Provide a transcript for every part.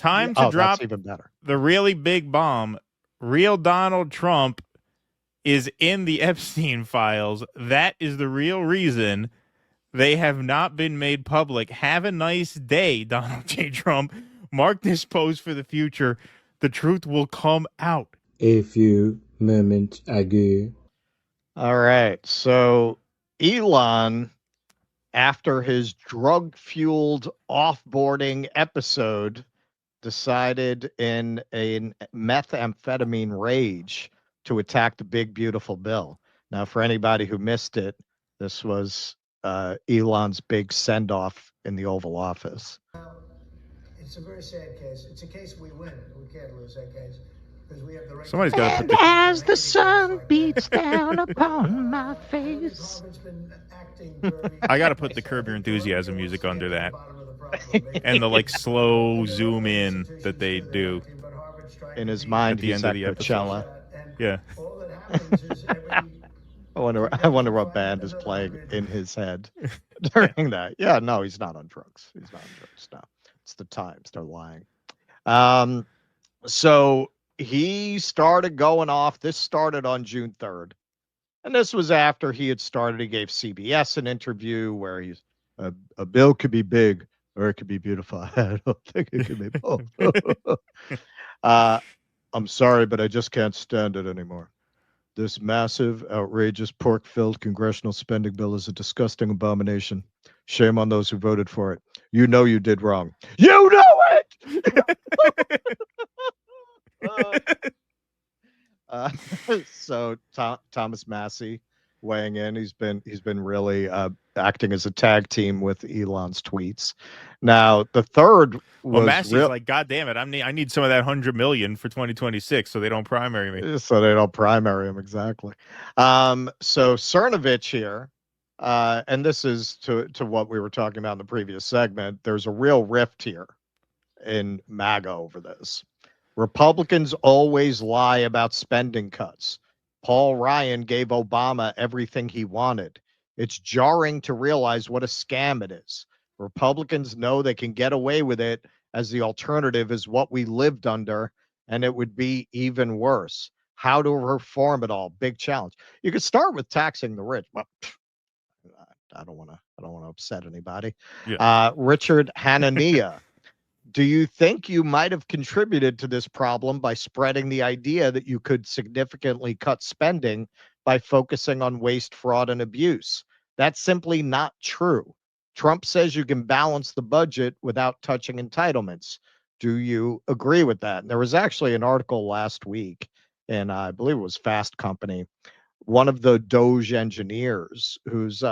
Time to drop that's even better. the really big bomb. Real Donald Trump is in the Epstein files. That is the real reason they have not been made public. Have a nice day, Donald J. Trump. Mark this post for the future. The truth will come out. A few moments ago. All right. So Elon, after his drug-fueled offboarding episode, decided in a methamphetamine rage to attack the big, beautiful bill. Now, for anybody who missed it, this was Elon's big send-off in the Oval Office. It's a very sad case. It's a case we win. We can't lose that case because we have the right. Somebody's got to put And as the sun beats down upon my face. I got to put the Curb Your Enthusiasm music under that. And the like slow zoom in that they do. In his mind, at the he's end of at the episode. Coachella. Yeah. I wonder what band is playing in his head during that. Yeah, no, he's not on drugs. He's not on drugs. No, it's the times. They're lying. So he started going off. This started on June 3rd. And this was after he had started. He gave CBS an interview where he's a bill could be big or it could be beautiful. I don't think it could be both. I'm sorry, but I just can't stand it anymore. This massive, outrageous, pork-filled congressional spending bill is a disgusting abomination. Shame on those who voted for it. You know you did wrong. You know it! So Thomas Massey weighing in. He's been really acting as a tag team with Elon's tweets. Now the third was Massey's like, God damn it, I need some of that $100 million for 2026 so they don't primary me. So they don't primary him exactly. So Cernovich here, and this is to what we were talking about in the previous segment. There's a real rift here in MAGA over this. Republicans always lie about spending cuts. Paul Ryan gave Obama everything he wanted. It's jarring to realize what a scam it is. Republicans know they can get away with it as the alternative is what we lived under, and it would be even worse. How to reform it all? Big challenge. You could start with taxing the rich. Well, I don't want to upset anybody. Yeah. Richard Hanania. Do you think you might have contributed to this problem by spreading the idea that you could significantly cut spending by focusing on waste, fraud, and abuse? That's simply not true. Trump says you can balance the budget without touching entitlements. Do you agree with that? And there was actually an article last week, and I believe it was Fast Company. One of the Doge engineers, who's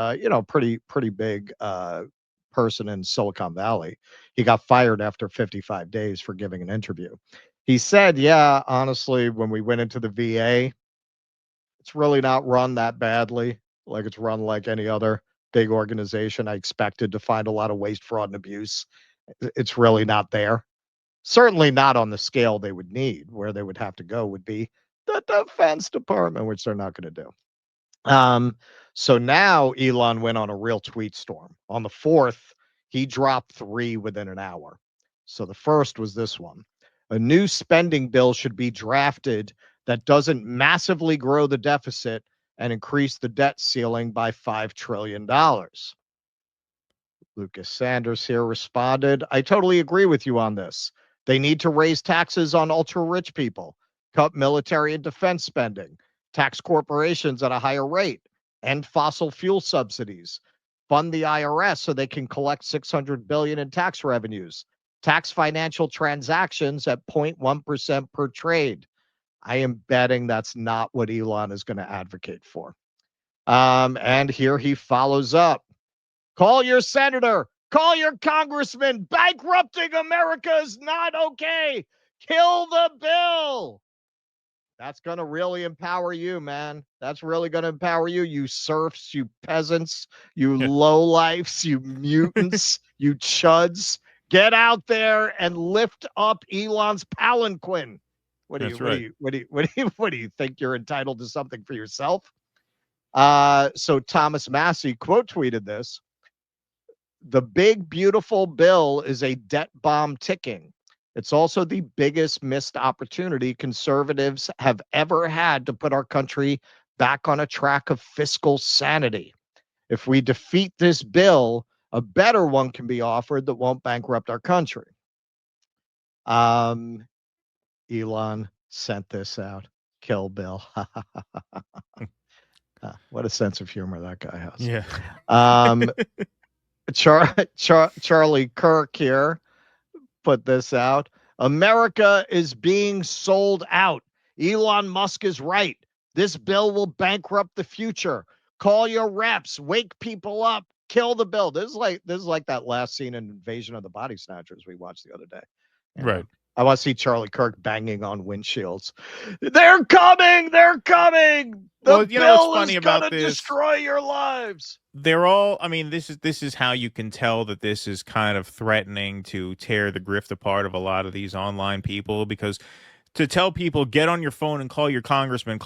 pretty big person in Silicon Valley. He got fired after 55 days for giving an interview. He said, yeah, honestly, when we went into the VA, it's really not run that badly. Like it's run like any other big organization. I expected to find a lot of waste, fraud, and abuse. It's really not there. Certainly not on the scale they would need. Where they would have to go would be the Defense Department, which they're not going to do. So now Elon went on a real tweet storm. On the 4th, he dropped 3 within an hour. So the first was this one. A new spending bill should be drafted that doesn't massively grow the deficit and increase the debt ceiling by $5 trillion. Lucas Sanders here responded, I totally agree with you on this. They need to raise taxes on ultra-rich people, cut military and defense spending, tax corporations at a higher rate, end fossil fuel subsidies, fund the IRS so they can collect $600 billion in tax revenues, tax financial transactions at 0.1% per trade. I am betting that's not what Elon is going to advocate for. And here he follows up. Call your senator, call your congressman. Bankrupting America is not okay. Kill the bill. That's going to really empower you, man. That's really going to empower you, you serfs, you peasants, you lowlifes, you mutants, you chuds. Get out there and lift up Elon's palanquin. What do you think you're entitled to something for yourself? So Thomas Massey quote tweeted this. The big, beautiful bill is a debt bomb ticking. It's also the biggest missed opportunity conservatives have ever had to put our country back on a track of fiscal sanity. If we defeat this bill, a better one can be offered that won't bankrupt our country. Elon sent this out. Kill Bill. What a sense of humor that guy has. Yeah. Charlie Kirk here put this out. America is being sold out. Elon Musk is right. This bill will bankrupt the future. Call your reps, wake people up, kill the bill. This is like that last scene in Invasion of the Body Snatchers we watched the other day. Right. I want to see Charlie Kirk banging on windshields. They're coming! They're coming! The bill is gonna destroy your lives. They're all, I mean, this is how you can tell that this is kind of threatening to tear the grift apart of a lot of these online people, because to tell people, get on your phone and call your congressman,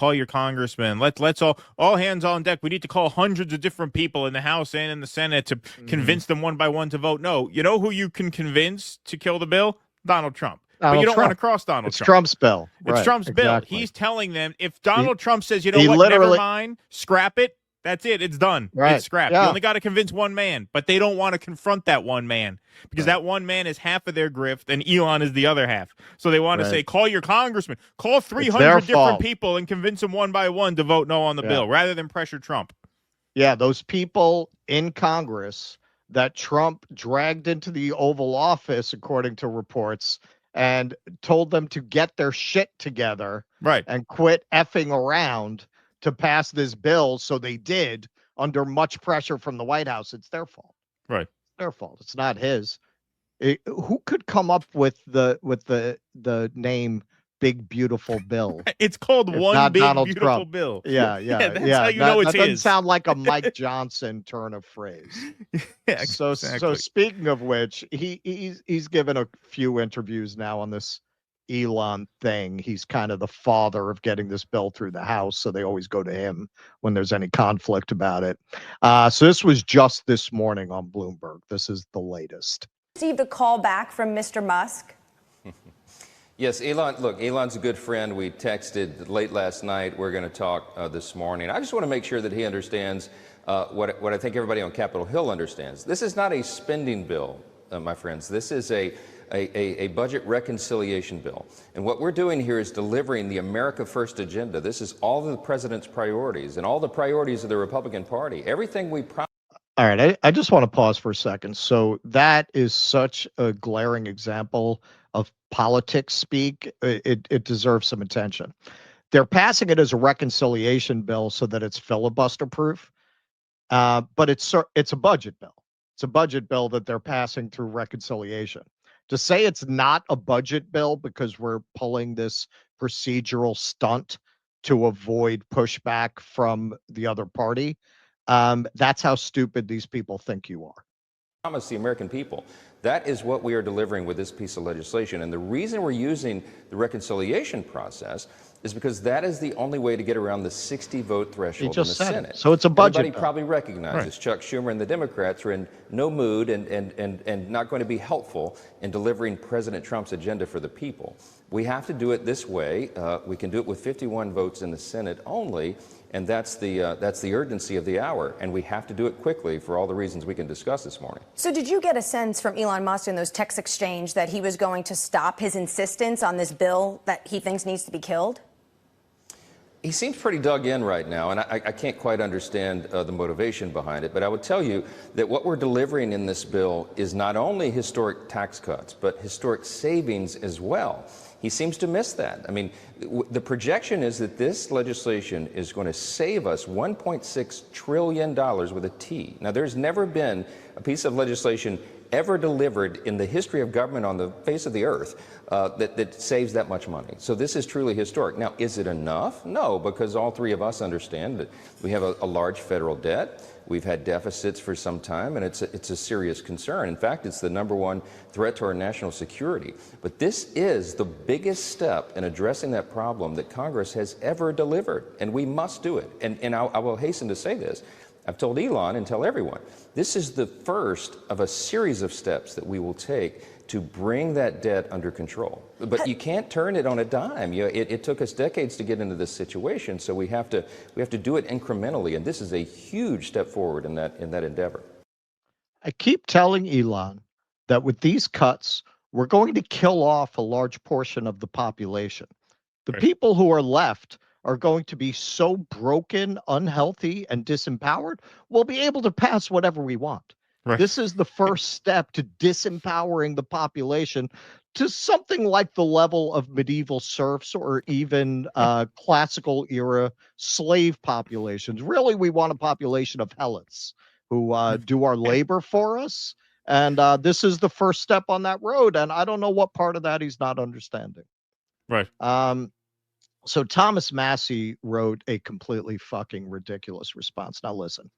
let's all hands on deck. We need to call hundreds of different people in the House and in the Senate to convince them one by one to vote no. You know who you can convince to kill the bill? Donald Trump. But you don't want to cross Donald Trump. It's Trump's bill. It's Trump's bill. He's telling them, if Donald Trump says, you know what, never mind, scrap it, that's it. It's done. Right. It's scrapped. You only got to convince one man, but they don't want to confront that one man because that one man is half of their grift and Elon is the other half. So they want to say, call your congressman, call 300 different people and convince them one by one to vote no on the bill rather than pressure Trump. Yeah, those people in Congress that Trump dragged into the Oval Office, according to reports, and told them to get their shit together and quit effing around to pass this bill. So they did, under much pressure from the White House. It's their fault. Right. It's their fault. It's not his. Who could come up with the name Big Beautiful Bill? It's called One Big Donald Beautiful Trump. Bill. Yeah. That's how you know it's that doesn't sound like a Mike Johnson turn of phrase. So speaking of which, he's given a few interviews now on this Elon thing. He's kind of the father of getting this bill through the House, so they always go to him when there's any conflict about it. So this was just this morning on Bloomberg. This is the latest. Received a call back from Mr. Musk. Yes, Elon. Look, Elon's a good friend. We texted late last night. We're going to talk this morning. I just want to make sure that he understands what I think everybody on Capitol Hill understands. This is not a spending bill, my friends. This is a budget reconciliation bill. And what we're doing here is delivering the America First agenda. This is all of the president's priorities and all the priorities of the Republican Party. Everything we promised. All right, I just want to pause for a second. So that is such a glaring example of politics speak. It deserves some attention. They're passing it as a reconciliation bill so that it's filibuster proof, but it's a budget bill. It's a budget bill that they're passing through reconciliation. To say it's not a budget bill because we're pulling this procedural stunt to avoid pushback from the other party, that's how stupid these people think you are. Promise the American people. That is what we are delivering with this piece of legislation. And the reason we're using the reconciliation process is because that is the only way to get around the 60-vote threshold in the Senate. So it's a budget Everybody probably recognizes Chuck Schumer and the Democrats are in no mood and not going to be helpful in delivering President Trump's agenda for the people. We have to do it this way. We can do it with 51 votes in the Senate only, and that's the urgency of the hour. And we have to do it quickly for all the reasons we can discuss this morning. So did you get a sense from Elon Musk in those text exchange that he was going to stop his insistence on this bill that he thinks needs to be killed? He seems pretty dug in right now, and I can't quite understand the motivation behind it. But I would tell you that what we're delivering in this bill is not only historic tax cuts, but historic savings as well. He seems to miss that. I mean, the projection is that this legislation is going to save us $1.6 trillion with a T. Now, there's never been a piece of legislation ever delivered in the history of government on the face of the earth that saves that much money. So this is truly historic. Now, is it enough? No, because all three of us understand that we have a large federal debt. We've had deficits for some time, and it's a serious concern. In fact, it's the #1 threat to our national security. But this is the biggest step in addressing that problem that Congress has ever delivered, and we must do it. And I will hasten to say this. I've told Elon and tell everyone, this is the first of a series of steps that we will take to bring that debt under control. But you can't turn it on a dime. It took us decades to get into this situation, so we have to do it incrementally, and this is a huge step forward in that endeavor. I keep telling Elon that with these cuts, we're going to kill off a large portion of the population. The Right. people who are left are going to be so broken, unhealthy, and disempowered, we'll be able to pass whatever we want. Right. This is the first step to disempowering the population to something like the level of medieval serfs or even classical era slave populations. Really, we want a population of helots who do our labor for us. And this is the first step on that road. And I don't know what part of that he's not understanding. Right. So Thomas Massey wrote a completely fucking ridiculous response. Now listen,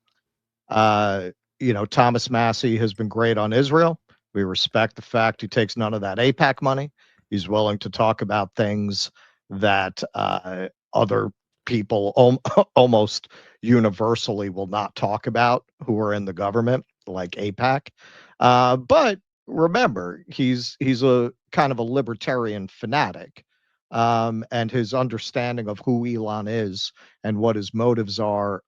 Thomas Massey has been great on Israel. We respect the fact he takes none of that AIPAC money. He's willing to talk about things that other people almost universally will not talk about who are in the government, like AIPAC. But remember, he's a kind of a libertarian fanatic. And his understanding of who Elon is and what his motives are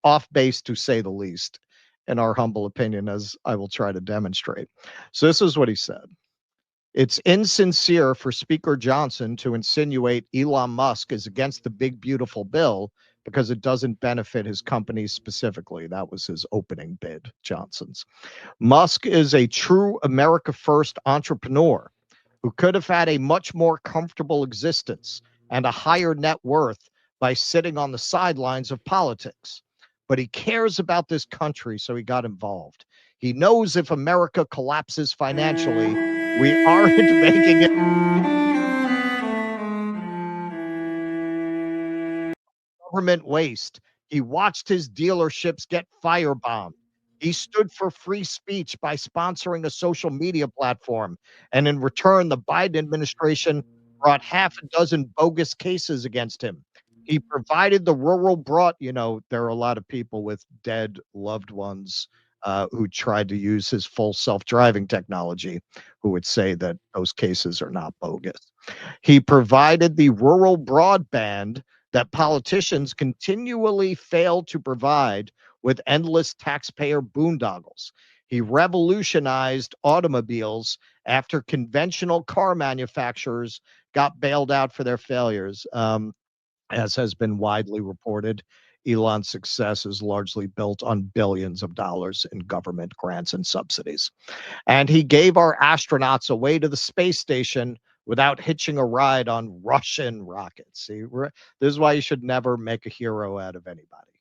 off base, to say the least, in our humble opinion, as I will try to demonstrate. So this is what he said. It's insincere for Speaker Johnson to insinuate Elon Musk is against the big, beautiful bill because it doesn't benefit his company specifically. That was his opening bid, Johnson's. Musk is a true America First entrepreneur who could have had a much more comfortable existence and a higher net worth by sitting on the sidelines of politics. But he cares about this country, so he got involved. He knows if America collapses financially, we aren't making it government waste. He watched his dealerships get firebombed. He stood for free speech by sponsoring a social media platform. And in return, the Biden administration brought half a dozen bogus cases against him. He provided the rural there are a lot of people with dead loved ones who tried to use his full self-driving technology who would say that those cases are not bogus. He provided the rural broadband that politicians continually fail to provide with endless taxpayer boondoggles. He revolutionized automobiles after conventional car manufacturers got bailed out for their failures. As has been widely reported, Elon's success is largely built on billions of dollars in government grants and subsidies. And he gave our astronauts away to the space station without hitching a ride on Russian rockets. See, this is why you should never make a hero out of anybody,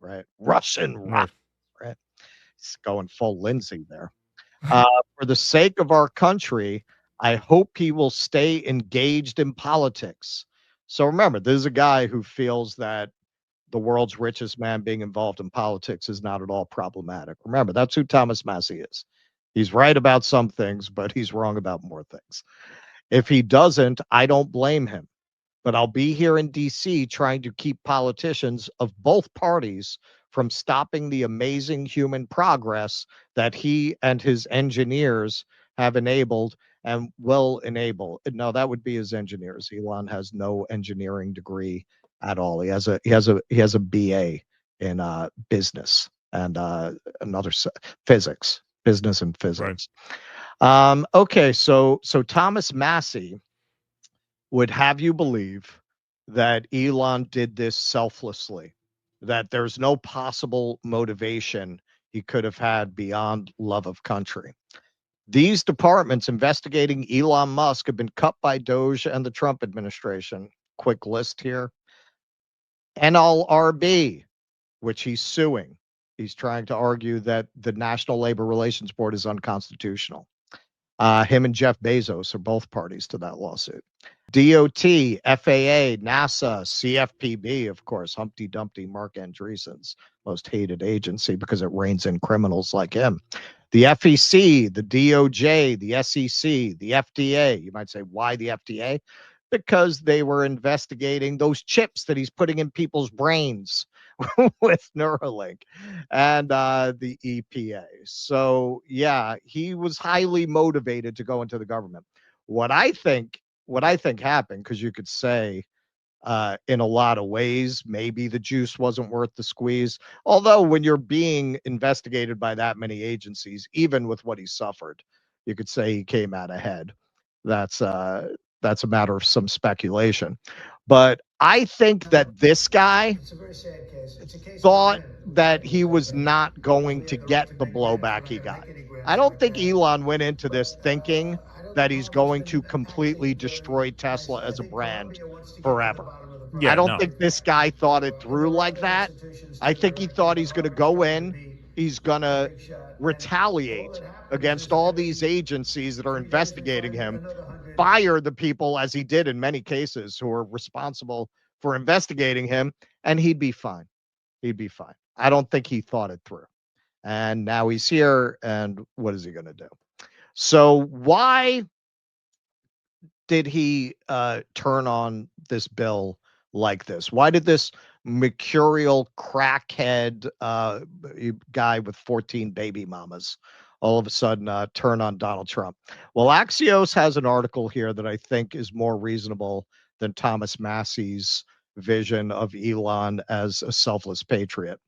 right? Russian rockets, right? It's going full Lindsay there. For the sake of our country, I hope he will stay engaged in politics. So remember, this is a guy who feels that the world's richest man being involved in politics is not at all problematic. Remember, that's who Thomas Massey is. He's right about some things, but he's wrong about more things. If he doesn't, I don't blame him. But I'll be here in DC trying to keep politicians of both parties from stopping the amazing human progress that he and his engineers have enabled and will enable. No, that would be his engineers. Elon has no engineering degree at all. He has a BA in business and physics, business and physics. Okay, so Thomas Massey would have you believe that Elon did this selflessly, that there's no possible motivation he could have had beyond love of country. These departments investigating Elon Musk have been cut by Doge and the Trump administration. Quick list here. NLRB, which he's suing. He's trying to argue that the National Labor Relations Board is unconstitutional. Him and Jeff Bezos are both parties to that lawsuit. DOT, FAA, NASA, CFPB, of course, Humpty Dumpty, Mark Andreessen's most hated agency because it reins in criminals like him. The FEC, the DOJ, the SEC, the FDA. You might say, why the FDA? Because they were investigating those chips that he's putting in people's brains with Neuralink and the EPA. So yeah, he was highly motivated to go into the government. What I think, what I think happened, because you could say in a lot of ways, maybe the juice wasn't worth the squeeze. Although when you're being investigated by that many agencies, even with what he suffered, you could say he came out ahead. That's a matter of some speculation. But I think that this guy It's a very sad case. It's a case we thought win. We that can't he lose that was case not because going we to had no get to the make grants. blowback We're he not going got. to make any I grants don't right think now. Elon went into this But thinking I don't that think he's Colombia has going to been completely actually terribly destroy nice. Tesla I as a think brand Colombia wants to get to the forever. bottom of the I Yeah, problem don't no. think right this now. guy thought it And through there are like other that. institutions I too that think he are acting thought in he's going to Congress go trying to in, be he's going a to big shot. And all retaliate that happens is against that all every these agencies that are 3 days we investigating find him, another 100. fire the people as he did in many cases who are responsible for investigating him, and he'd be fine. He'd be fine. I don't think he thought it through. And now he's here, and what is he going to do? So why did he turn on this bill like this? Why did this mercurial crackhead guy with 14 baby mamas all of a sudden turn on Donald Trump? Well, Axios has an article here that I think is more reasonable than Thomas Massey's vision of Elon as a selfless patriot.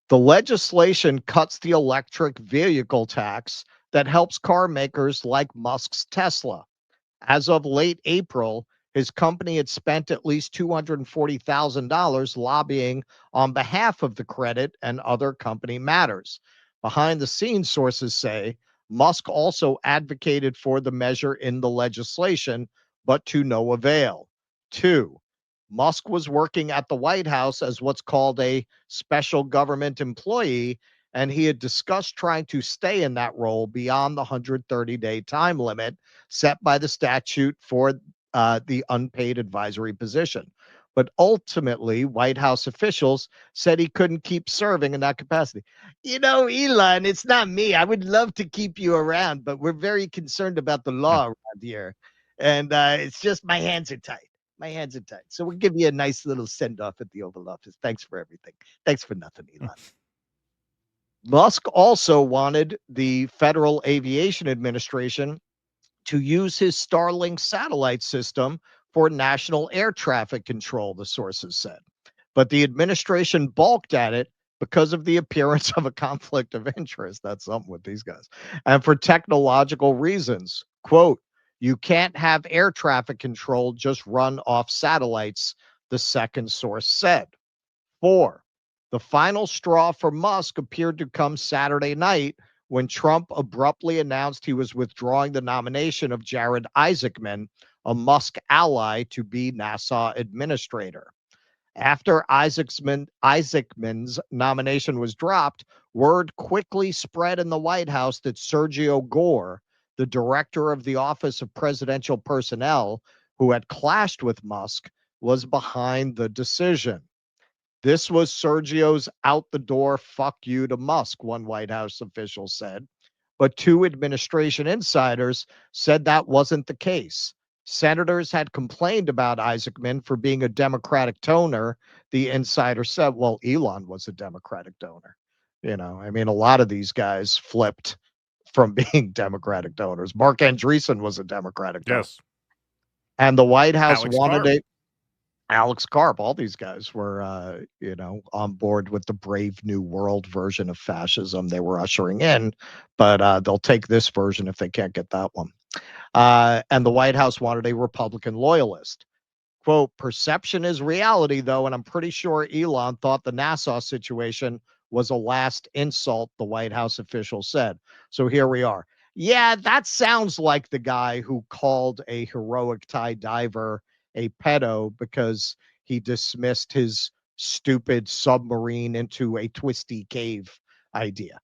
The legislation cuts the electric vehicle tax that helps car makers like Musk's Tesla. As of late April, his company had spent at least $240,000 lobbying on behalf of the credit and other company matters. Behind the scenes, sources say Musk also advocated for the measure in the legislation, but to no avail. Two, Musk was working at the White House as what's called a special government employee, and he had discussed trying to stay in that role beyond the 130-day time limit set by the statute for the unpaid advisory position. But ultimately, White House officials said he couldn't keep serving in that capacity. You know, Elon, it's not me. I would love to keep you around, but we're very concerned about the law around here. And it's just my hands are tied. My hands are tied. So we'll give you a nice little send off at the Oval Office. Thanks for everything. Thanks for nothing, Elon. Musk also wanted the Federal Aviation Administration to use his Starlink satellite system for national air traffic control, the sources said. But the administration balked at it because of the appearance of a conflict of interest. That's something with these guys. And for technological reasons. Quote, you can't have air traffic control just run off satellites, the second source said. Four, the final straw for Musk appeared to come Saturday night when Trump abruptly announced he was withdrawing the nomination of Jared Isaacman, a Musk ally, to be NASA administrator. After Isaacman's nomination was dropped, word quickly spread in the White House that Sergio Gore, the director of the Office of Presidential Personnel, who had clashed with Musk, was behind the decision. This was Sergio's out the door fuck you to Musk, one White House official said. But two administration insiders said that wasn't the case. Senators had complained about Isaacman for being a Democratic donor. The insider said, well, Elon was a Democratic donor. You know, I mean, a lot of these guys flipped from being Democratic donors. Mark Andreessen was a Democratic donor. Yes. And the White House Alex wanted Karp. Alex Karp, all these guys were, on board with the Brave New World version of fascism they were ushering in, but they'll take this version if they can't get that one. And the White House wanted a Republican loyalist. Quote, perception is reality, though, and I'm pretty sure Elon thought the Nassau situation was a last insult, the White House official said. So here we are. Yeah, that sounds like the guy who called a heroic Thai diver a pedo because he dismissed his stupid submarine into a twisty cave idea.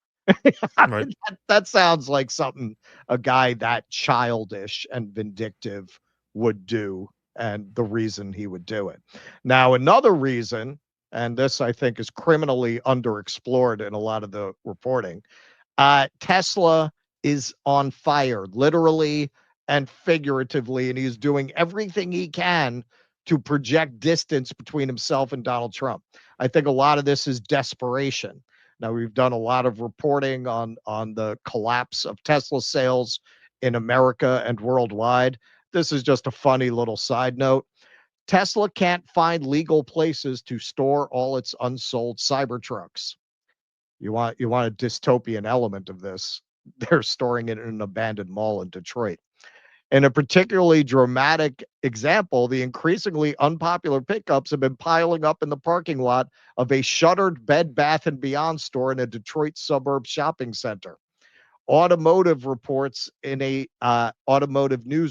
Right. That sounds like something a guy that childish and vindictive would do, and the reason he would do it. Now, another reason, and this I think is criminally underexplored in a lot of the reporting, Tesla is on fire, literally and figuratively, and he's doing everything he can to project distance between himself and Donald Trump. I think a lot of this is desperation. Now, we've done a lot of reporting on the collapse of Tesla sales in America and worldwide. This is just a funny little side note. Tesla can't find legal places to store all its unsold Cybertrucks. You want a dystopian element of this. They're storing it in an abandoned mall in Detroit. In a particularly dramatic example, the increasingly unpopular pickups have been piling up in the parking lot of a shuttered Bed Bath & Beyond store in a Detroit suburb shopping center. Automotive news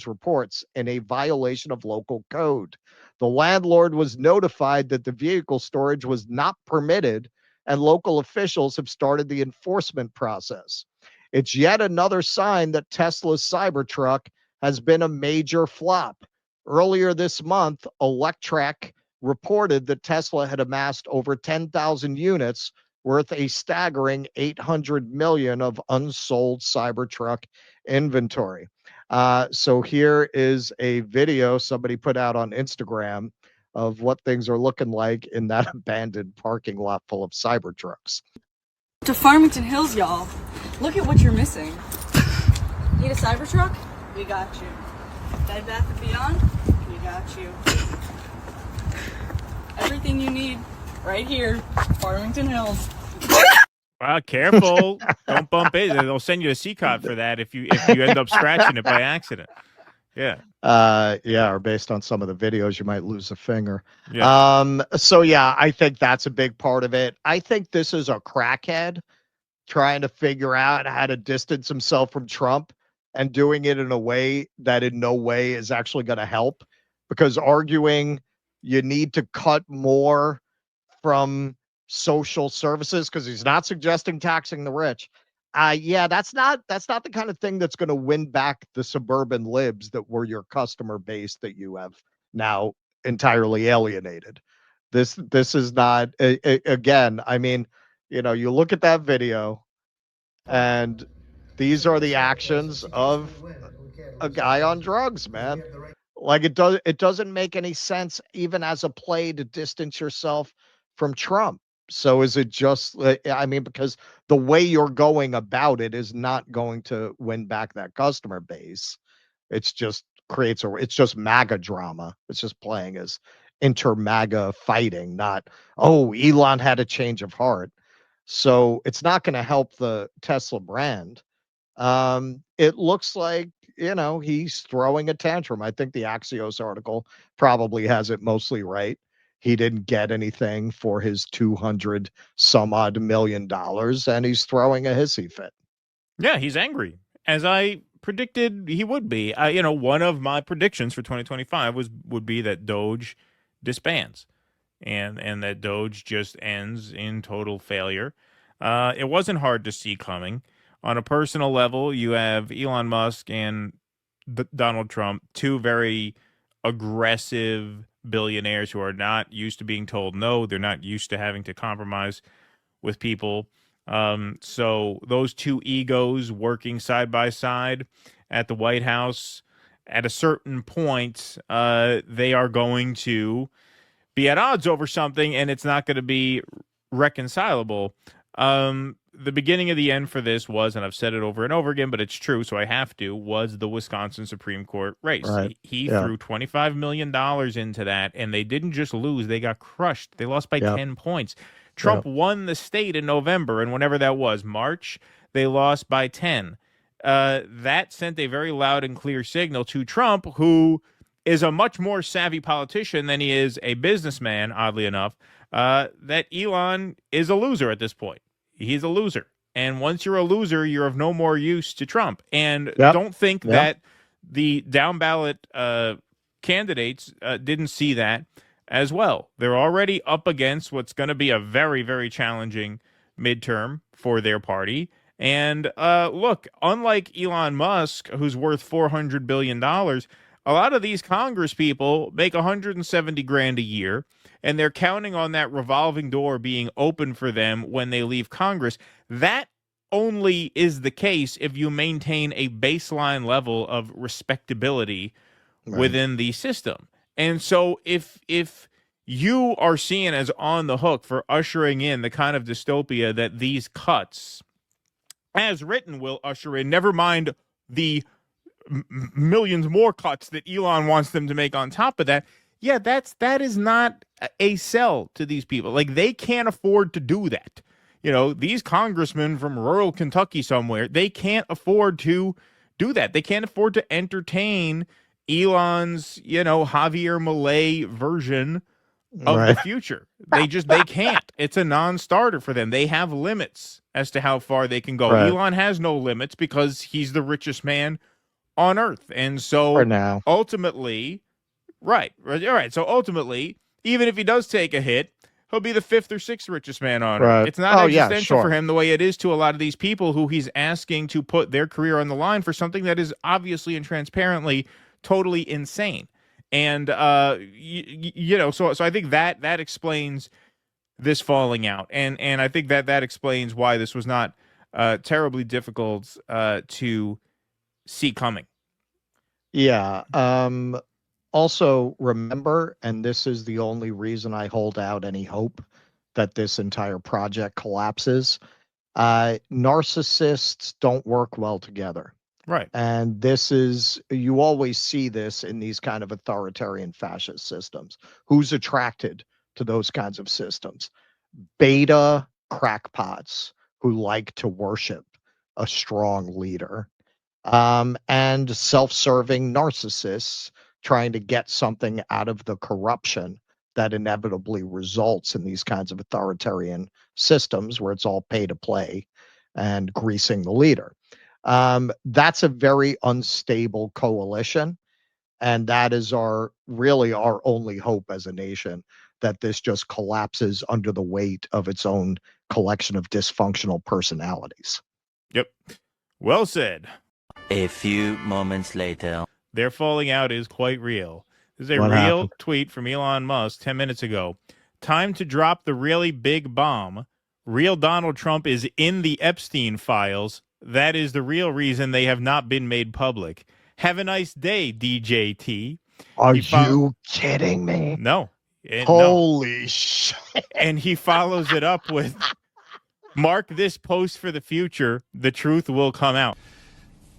reports in a violation of local code. The landlord was notified that the vehicle storage was not permitted, and local officials have started the enforcement process. It's yet another sign that Tesla's Cybertruck has been a major flop. Earlier this month, Electrek reported that Tesla had amassed over 10,000 units worth a staggering 800 million of unsold Cybertruck inventory. So here is a video somebody put out on Instagram of what things are looking like in that abandoned parking lot full of Cybertrucks. To Farmington Hills, y'all. Look at what you're missing. Need a Cybertruck? We got you. Bed Bath & Beyond? We got you. Everything you need right here, Farmington Hills. Well, careful. Don't bump it. They'll send you a CCOT for that if you end up scratching it by accident. Yeah. Or based on some of the videos, you might lose a finger. Yeah. So yeah, I think that's a big part of it. I think this is a crackhead trying to figure out how to distance himself from Trump and doing it in a way that in no way is actually going to help, because arguing you need to cut more from social services, because he's not suggesting taxing the rich. That's not the kind of thing that's going to win back the suburban libs that were your customer base that you have now entirely alienated. This is not again. I mean, you look at that video, and these are the actions of a guy on drugs, man. Like it doesn't make any sense even as a play to distance yourself from Trump. So is it just, because the way you're going about it is not going to win back that customer base. It's just it's just MAGA drama. It's just playing as inter-MAGA fighting, not, Elon had a change of heart. So it's not going to help the Tesla brand. It looks like, he's throwing a tantrum. I think the Axios article probably has it mostly right. He didn't get anything for his 200 some odd million dollars, and he's throwing a hissy fit. Yeah, he's angry, as I predicted he would be. One of my predictions for 2025 would be that Doge disbands, and that Doge just ends in total failure. It wasn't hard to see coming. On a personal level, you have Elon Musk and Donald Trump, two very aggressive billionaires who are not used to being told no. They're not used to having to compromise with people. So those two egos working side by side at the White House, at a certain point, they are going to be at odds over something, and it's not going to be reconcilable. The beginning of the end for this was, and I've said it over and over again, but it's true, so I have to, was the Wisconsin Supreme Court race. Right. He threw $25 million into that, and they didn't just lose, they got crushed. They lost by 10 points. Trump won the state in November, and whenever that was, March, they lost by 10. That sent a very loud and clear signal to Trump, who is a much more savvy politician than he is a businessman, oddly enough, that Elon is a loser at this point. He's a loser. And once you're a loser, you're of no more use to Trump. And don't think that the down ballot candidates didn't see that as well. They're already up against what's going to be a very, very challenging midterm for their party. And look, unlike Elon Musk, who's worth $400 billion, a lot of these Congress people make 170 grand a year, and they're counting on that revolving door being open for them when they leave Congress. That only is the case if you maintain a baseline level of respectability within the system. And so if you are seen as on the hook for ushering in the kind of dystopia that these cuts, as written, will usher in. Never mind the millions more cuts that Elon wants them to make on top of that. Yeah, that is not a sell to these people. Like, they can't afford to do that. You know, these congressmen from rural Kentucky somewhere, they can't afford to do that. They can't afford to entertain Elon's, Javier Milei version of the Right. future. They can't. It's a non-starter for them. They have limits as to how far they can go. Right. Elon has no limits because he's the richest man on earth. And For so now. ultimately, right. All right. So ultimately, even if he does take a hit, he'll be the 5th or 6th richest man on earth. Right. It's not Oh, yeah, existential for sure. him the way it is to a lot of these people who he's asking to put their career on the line for something that is obviously and transparently totally insane. And so I think that explains this falling out, and I think that explains why this was not terribly difficult to see coming. Yeah. Also, remember, and this is the only reason I hold out any hope that this entire project collapses. Narcissists don't work well together. Right. And you always see this in these kind of authoritarian fascist systems. Who's attracted to those kinds of systems? Beta crackpots who like to worship a strong leader, and self-serving narcissists trying to get something out of the corruption that inevitably results in these kinds of authoritarian systems where it's all pay to play and greasing the leader. That's a very unstable coalition, and that is really our only hope as a nation, that this just collapses under the weight of its own collection of dysfunctional personalities. Yep. Well said. A few moments later. Their falling out is quite real. This is a What real happened? tweet from Elon Musk 10 minutes ago. Time to drop the really big bomb. Real Donald Trump is in the Epstein files. That is the real reason they have not been made public. Have a nice day, DJT. Are you kidding me? No. No. Holy shit. And he follows it up with, mark this post for the future. The truth will come out.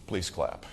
Please clap.